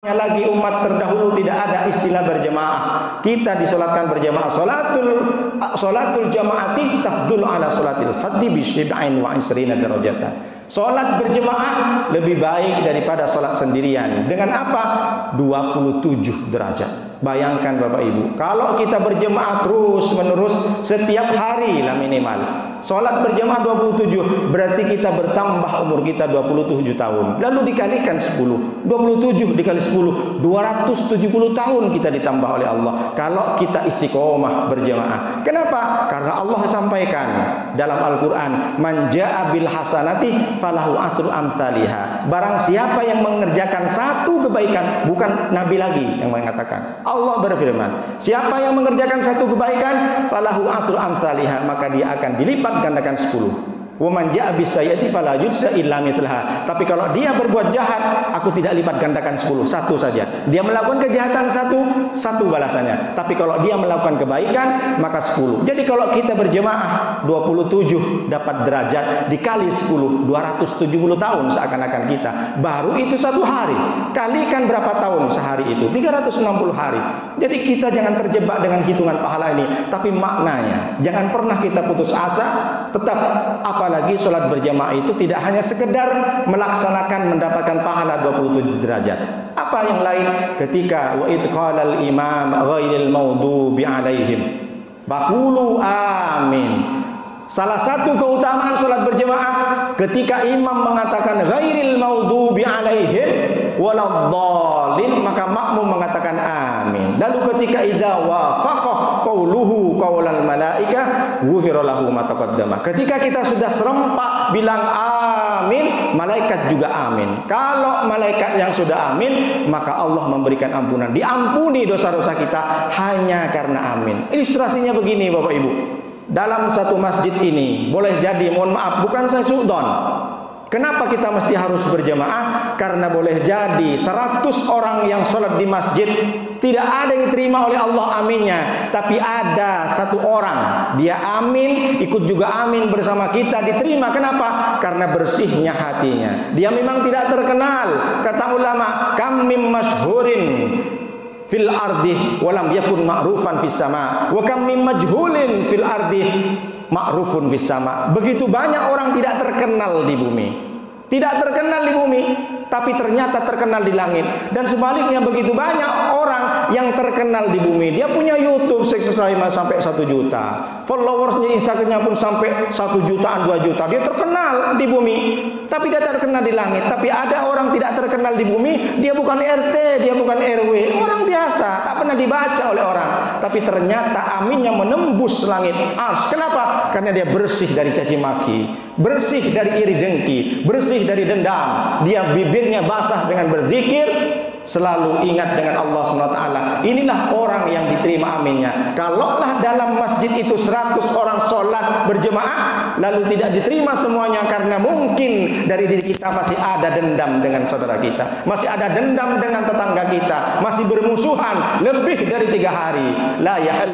Lagi umat terdahulu tidak ada istilah berjamaah. Kita disolatkan berjamaah. Solatul jamaati tafdulu ala solatil fadhi bi syib'ain wa isrina darajatan. Solat berjamaah lebih baik daripada solat sendirian. Dengan apa? 27 derajat. Bayangkan Bapak Ibu, kalau kita berjemaah terus menerus setiap hari lah minimal, solat berjemaah 27, berarti kita bertambah umur kita 27 tahun. Lalu dikalikan 10, 27 dikali 10, 270 tahun kita ditambah oleh Allah kalau kita istiqomah berjemaah. Kenapa? Karena Allah sampaikan dalam Al-Quran, man ja'a bil hasanati falahu asru amsalihha. Barang siapa yang mengerjakan satu kebaikan, bukan Nabi lagi yang mengatakan, Allah berfirman, siapa yang mengerjakan satu kebaikan, falahu asru amsalihha, maka dia akan dilipat gandakan 10. Wa man ja'a bis sayyi'ati fala yujza illa mithlaha. Tapi kalau dia berbuat jahat, aku tidak lipat gandakan 10, satu saja. Dia melakukan kejahatan satu balasannya. Tapi kalau dia melakukan kebaikan, maka 10. Jadi kalau kita berjemaah 27 dapat derajat dikali 10, 270 tahun seakan-akan kita. Baru itu satu hari. Kalikan berapa tahun sehari itu? 360 hari. Jadi kita jangan terjebak dengan hitungan pahala ini, tapi maknanya. Jangan pernah kita putus asa, tetap apalagi sholat berjamaah itu tidak hanya sekedar melaksanakan mendapatkan pahala 27 derajat. Apa yang lain? Ketika wa id qala al imam ghairil maghdubi alaihim faqulu amin. Salah satu keutamaan sholat berjamaah ketika imam mengatakan ghairil maghdubi alaihim waladdallin, maka makmum mengatakan amin. Lalu ketika idza wafaqa qauluhu qaulal malaika ghufira lahu ma taqaddama. Ketika kita sudah serempak bilang amin, malaikat juga amin. Kalau malaikat yang sudah amin, maka Allah memberikan ampunan. Diampuni dosa-dosa kita hanya karena amin. Ilustrasinya begini Bapak Ibu. Dalam satu masjid ini, boleh jadi, mohon maaf, bukan saya suudzon. Kenapa kita mesti harus berjamaah? Karena boleh jadi 100 orang yang sholat di masjid tidak ada yang diterima oleh Allah aminnya, tapi ada satu orang dia amin, ikut juga amin bersama kita, diterima. Kenapa? Karena bersihnya hatinya. Dia memang tidak terkenal. Kata ulama, kam mim masyhurin fil ardi walam yakun ma'rufan fis sama, wa kam mim majhulin fil ardi ma'rufun fis sama. Begitu banyak orang tidak terkenal di bumi, tidak terkenal di bumi, tapi ternyata terkenal di langit. Dan sebaliknya begitu banyak orang yang terkenal di bumi, dia punya YouTube subscriber sampai 1 juta, followersnya Instagramnya pun sampai 1 jutaan 2 juta, dia terkenal di bumi, tapi dia terkenal di langit. Tapi ada orang tidak terkenal di bumi, dia bukan RT, dia bukan RW, orang biasa, tak pernah dibaca oleh orang, tapi ternyata aminnya menembus langit ars. Kenapa? Karena dia bersih dari caci maki, bersih dari iri dengki, bersih dari dendam. Dia bibirnya basah dengan berzikir, selalu ingat dengan Allah SWT. Inilah orang yang diterima aminnya. Kalaulah dalam masjid itu 100 orang sholat berjemaah, lalu tidak diterima semuanya karena mungkin dari diri kita masih ada dendam dengan saudara kita, masih ada dendam dengan tetangga kita, masih bermusuhan lebih dari 3 hari. La yahal